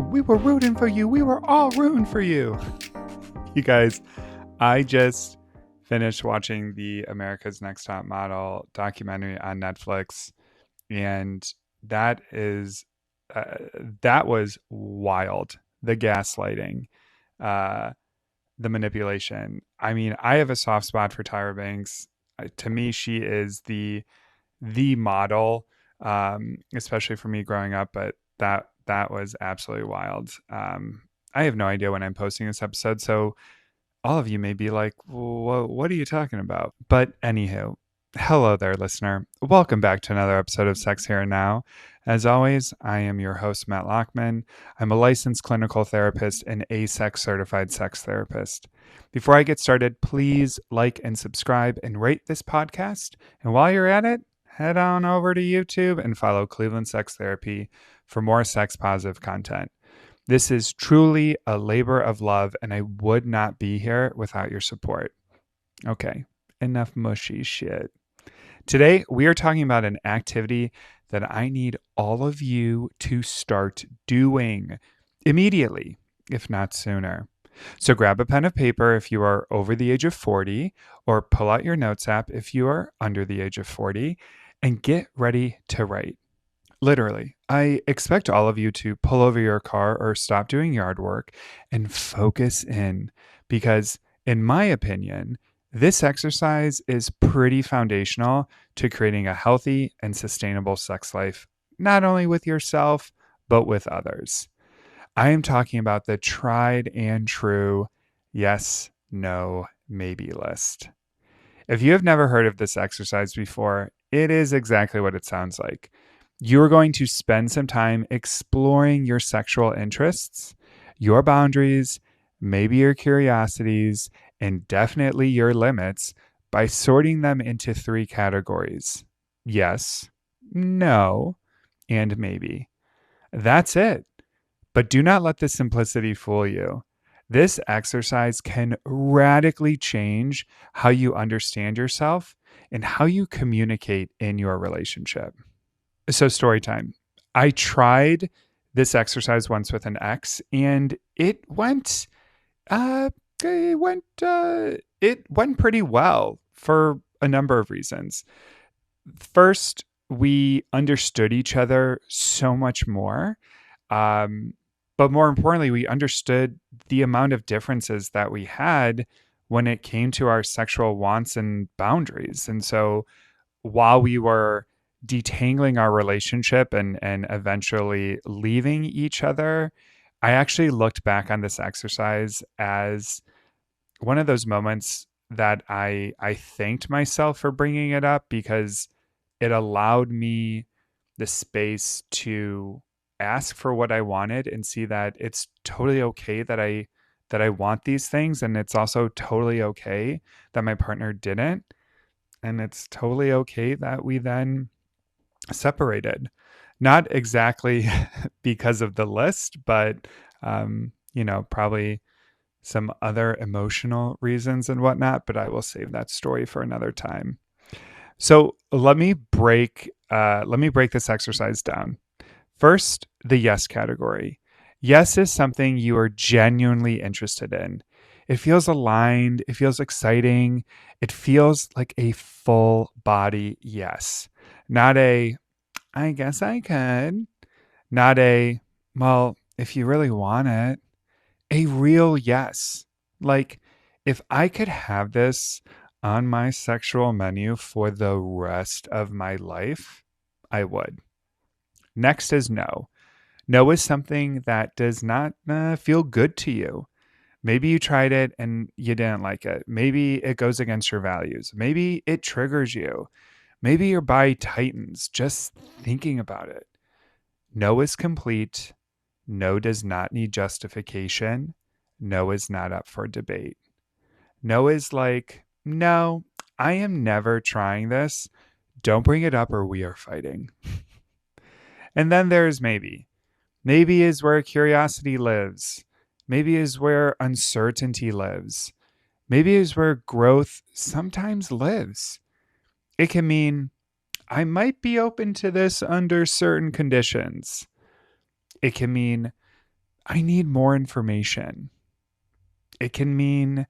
We were rooting for you. We were all rooting for you. You guys, I just finished watching the America's Next Top Model documentary on Netflix, and that is uh, that was wild. The gaslighting, uh, the manipulation. I mean, I have a soft spot for Tyra Banks. To me, she is the model, especially for me growing up. But that was absolutely wild. I have no idea when I'm posting this episode, so all of you may be like, what are you talking about? But anywho, hello there, listener. Welcome back to another episode of Sex Here and Now. As always, I am your host, Matt Lockman. I'm a licensed clinical therapist and ASEX certified sex therapist. Before I get started, please like and subscribe and rate this podcast. And while you're at it, head on over to YouTube and follow Cleveland Sex Therapy for more sex positive content. This is truly a labor of love, and I would not be here without your support. Okay, enough mushy shit. Today, we are talking about an activity that I need all of you to start doing immediately, if not sooner. So grab a pen of paper if you are over the age of 40, or pull out your notes app if you are under the age of 40, and get ready to write. Literally, I expect all of you to pull over your car or stop doing yard work and focus in because, in my opinion, this exercise is pretty foundational to creating a healthy and sustainable sex life, not only with yourself, but with others. I am talking about the tried and true yes, no, maybe list. If you have never heard of this exercise before, it is exactly what it sounds like. You're going to spend some time exploring your sexual interests, your boundaries, maybe your curiosities, and definitely your limits by sorting them into three categories: yes, no, and maybe. That's it. But do not let the simplicity fool you. This exercise can radically change how you understand yourself and how you communicate in your relationship. So, story time. I tried this exercise once with an ex, and uh, it went pretty well for a number of reasons. First, we understood each other so much more. Um, but more importantly, we understood the amount of differences that we had when it came to our sexual wants and boundaries. And so while we were detangling our relationship and eventually leaving each other, I actually looked back on this exercise as one of those moments that I thanked myself for bringing it up because it allowed me the space to ask for what I wanted and see that it's totally okay that I want these things, and it's also totally okay that my partner didn't, and it's totally okay that we then separated. Not exactly because of the list, but probably some other emotional reasons and whatnot, but I will save that story for another time. So let me break this exercise down. First, the yes category. Yes is something you are genuinely interested in. It feels aligned, it feels exciting, it feels like a full body yes. Not a I guess I could. Not a well, if you really want it. A real yes. Like, if I could have this on my sexual menu for the rest of my life, I would. Next is no. No is something that does not feel good to you. Maybe you tried it and you didn't like it. Maybe it goes against your values. Maybe it triggers you. Maybe your body tightens just thinking about it. No is complete. No does not need justification. No is not up for debate. No is like, no, I am never trying this. Don't bring it up or we are fighting. And then there's maybe. Maybe is where curiosity lives. Maybe is where uncertainty lives. Maybe is where growth sometimes lives. It can mean I might be open to this under certain conditions. It can mean I need more information. It can mean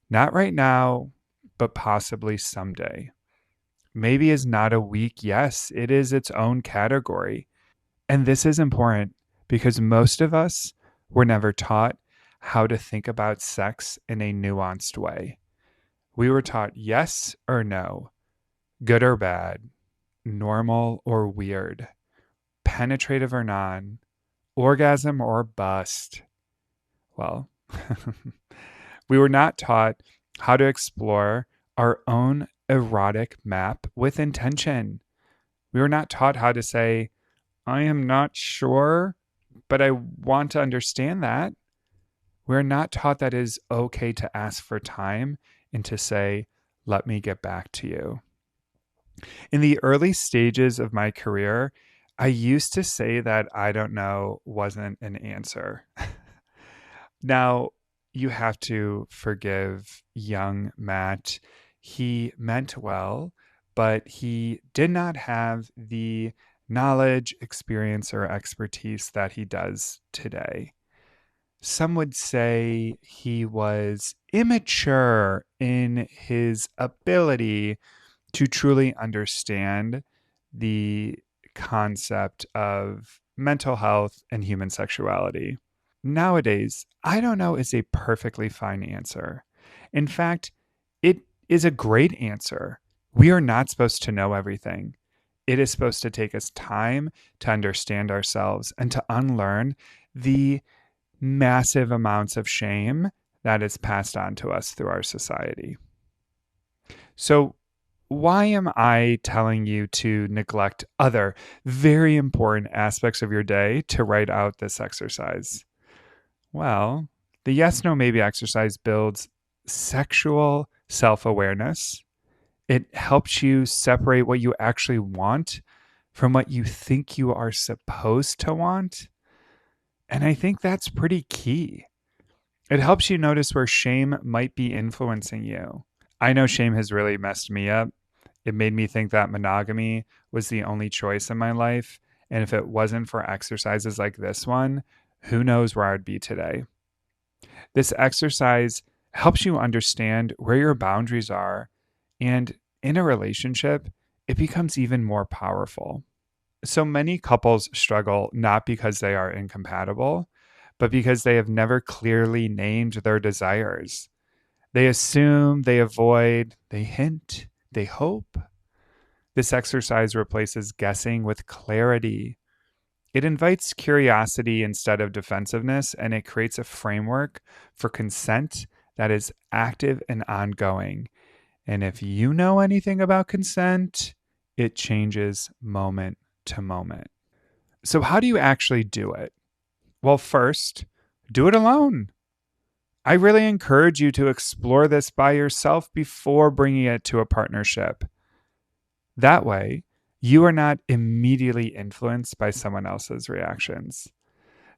not right now, but possibly someday. Maybe is not a weak yes, it is its own category. And this is important because most of us were never taught how to think about sex in a nuanced way. We were taught yes or no, good or bad, normal or weird, penetrative or non, orgasm or bust. Well, we were not taught how to explore our own erotic map with intention. We were not taught how to say, I am not sure, but I want to understand that. We're not taught that it is okay to ask for time and to say, let me get back to you. In the early stages of my career, I used to say that I don't know wasn't an answer. Now, you have to forgive young Matt. He meant well, but he did not have the knowledge, experience, or expertise that he does today. Some would say he was immature in his ability to truly understand the concept of mental health and human sexuality. Nowadays, I don't know is a perfectly fine answer. In fact, it is a great answer. We are not supposed to know everything. It is supposed to take us time to understand ourselves and to unlearn the massive amounts of shame that is passed on to us through our society. So, why am I telling you to neglect other very important aspects of your day to write out this exercise? Well, the yes, no, maybe exercise builds sexual self awareness. It helps you separate what you actually want from what you think you are supposed to want. And I think that's pretty key. It helps you notice where shame might be influencing you. I know shame has really messed me up. It made me think that monogamy was the only choice in my life. And if it wasn't for exercises like this one, who knows where I'd be today. This exercise helps you understand where your boundaries are. And in a relationship, it becomes even more powerful. So many couples struggle not because they are incompatible, but because they have never clearly named their desires. They assume, they avoid, they hint, they hope. This exercise replaces guessing with clarity. It invites curiosity instead of defensiveness, and it creates a framework for consent that is active and ongoing. And if you know anything about consent, it changes moment to moment. So, how do you actually do it? Well, first, do it alone. I really encourage you to explore this by yourself before bringing it to a partnership. That way, you are not immediately influenced by someone else's reactions.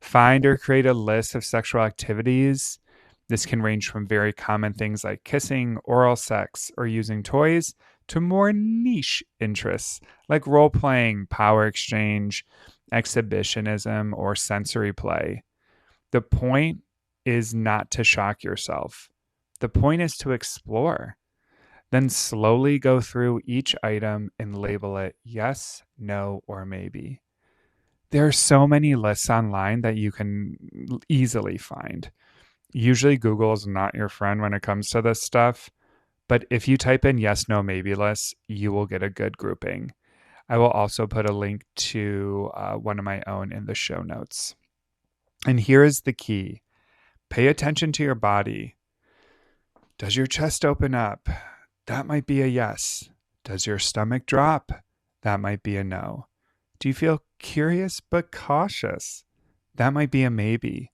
Find or create a list of sexual activities. This can range from very common things like kissing, oral sex, or using toys to more niche interests like role playing, power exchange, exhibitionism, or sensory play. The point is not to shock yourself. The point is to explore. Then slowly go through each item and label it yes, no, or maybe. There are so many lists online that you can easily find. Usually, Google is not your friend when it comes to this stuff, but if you type in yes, no, maybe lists, you will get a good grouping. I will also put a link to one of my own in the show notes. And here is the key: pay attention to your body. Does your chest open up? That might be a yes. Does your stomach drop? That might be a no. Do you feel curious but cautious? That might be a maybe.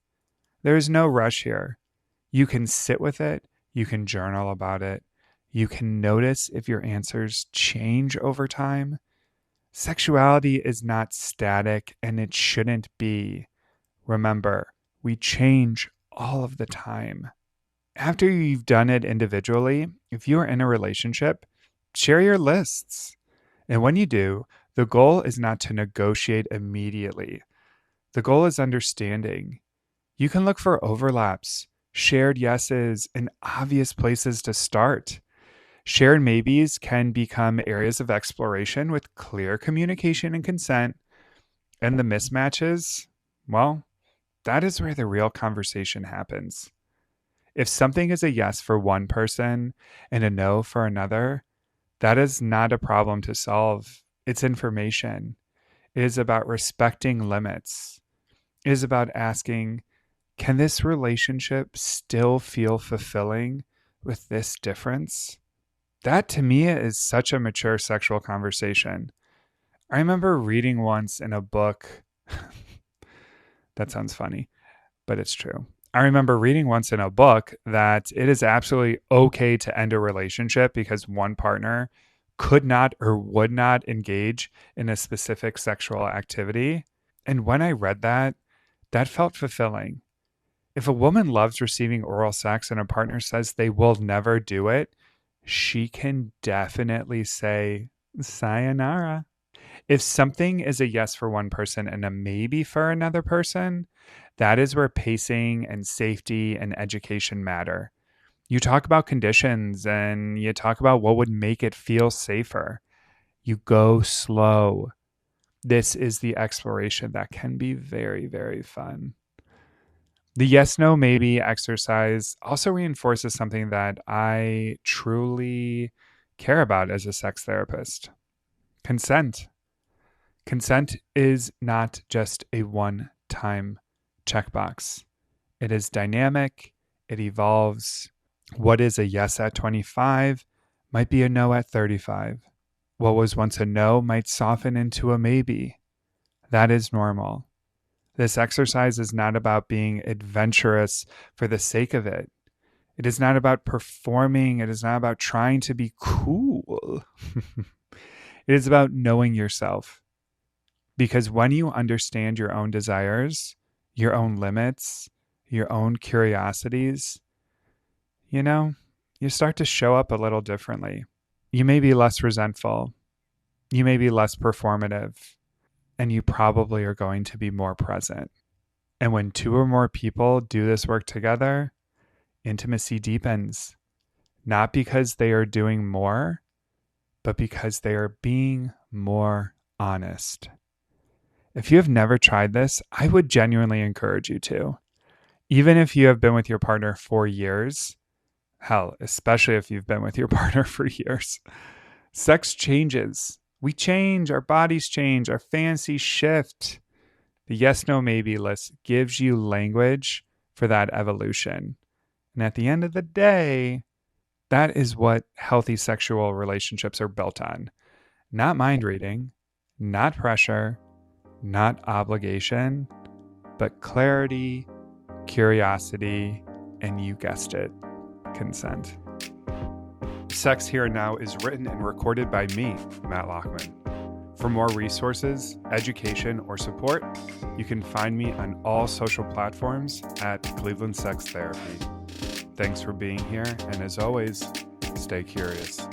There is no rush here. You can sit with it, you can journal about it, you can notice if your answers change over time. Sexuality is not static and it shouldn't be. Remember, we change all of the time. After you've done it individually, if you are in a relationship, share your lists. And when you do, the goal is not to negotiate immediately. The goal is understanding. You can look for overlaps, shared yeses, and obvious places to start. Shared maybes can become areas of exploration with clear communication and consent, and the mismatches, well, that is where the real conversation happens. If something is a yes for one person and a no for another, that is not a problem to solve. It's information. It is about respecting limits. It is about asking, can this relationship still feel fulfilling with this difference? That to me is such a mature sexual conversation. I remember reading once in a book, that sounds funny, but it's true. I remember reading once in a book that it is absolutely okay to end a relationship because one partner could not or would not engage in a specific sexual activity. And when I read that, that felt fulfilling. If a woman loves receiving oral sex and a partner says they will never do it, she can definitely say sayonara. If something is a yes for one person and a maybe for another person, that is where pacing and safety and education matter. You talk about conditions and you talk about what would make it feel safer. You go slow. This is the exploration that can be very, very fun. The yes, no, maybe exercise also reinforces something that I truly care about as a sex therapist: consent. Consent is not just a one time checkbox, it is dynamic, it evolves. What is a yes at 25 might be a no at 35. What was once a no might soften into a maybe. That is normal. This exercise is not about being adventurous for the sake of it. It is not about performing. It is not about trying to be cool. It is about knowing yourself. Because when you understand your own desires, your own limits, your own curiosities, you know, you start to show up a little differently. You may be less resentful. You may be less performative. And you probably are going to be more present. And when two or more people do this work together, intimacy deepens, not because they are doing more, but because they are being more honest. If you have never tried this, I would genuinely encourage you to. Even if you have been with your partner for years, hell, especially if you've been with your partner for years, sex changes. We change, our bodies change, our fantasies shift. The yes, no, maybe list gives you language for that evolution. And at the end of the day, that is what healthy sexual relationships are built on. Not mind reading, not pressure, not obligation, but clarity, curiosity, and you guessed it, consent. Sex Here and Now is written and recorded by me, Matt Lockman. For more resources, education, or support, you can find me on all social platforms at Cleveland Sex Therapy. Thanks for being here, and as always, stay curious.